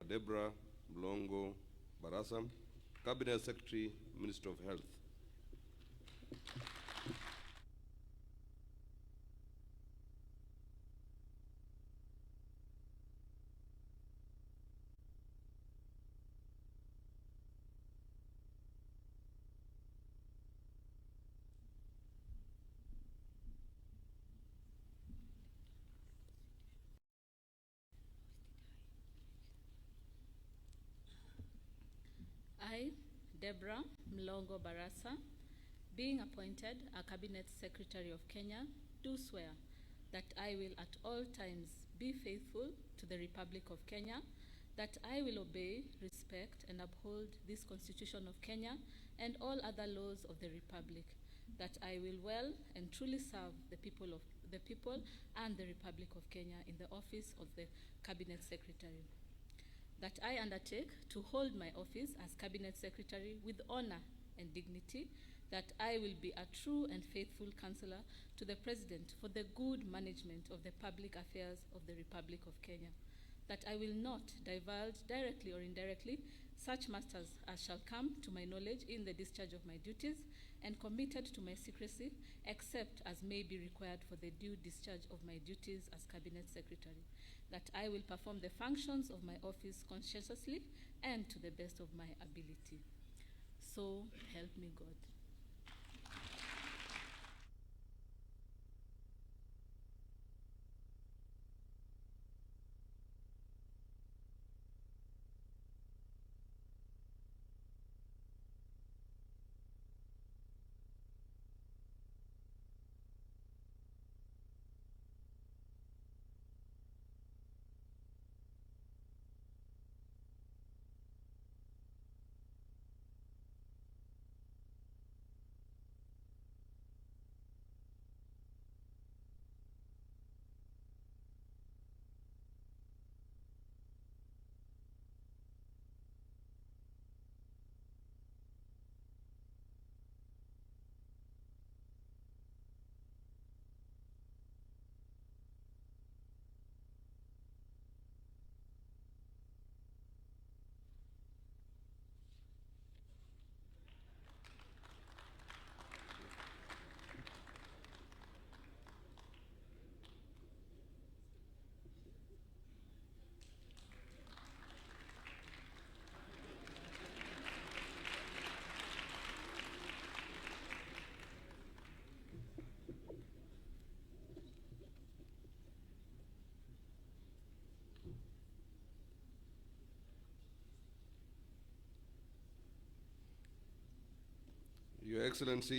Debra Barasa, Cabinet Secretary, Minister of Health. I, Debra Barasa, being appointed a Cabinet Secretary of Kenya, do swear that I will at all times be faithful to the Republic of Kenya, that I will obey, respect, and uphold this Constitution of Kenya and all other laws of the Republic, that I will well and truly serve the people and the Republic of Kenya in the office of the Cabinet Secretary, that I undertake to hold my office as Cabinet Secretary with honor and dignity, that I will be a true and faithful counselor to the President for the good management of the public affairs of the Republic of Kenya, that I will not divulge directly or indirectly such matters as shall come to my knowledge in the discharge of my duties, and committed to my secrecy, except as may be required for the due discharge of my duties as Cabinet Secretary, that I will perform the functions of my office conscientiously and to the best of my ability. So help me God. Your Excellency,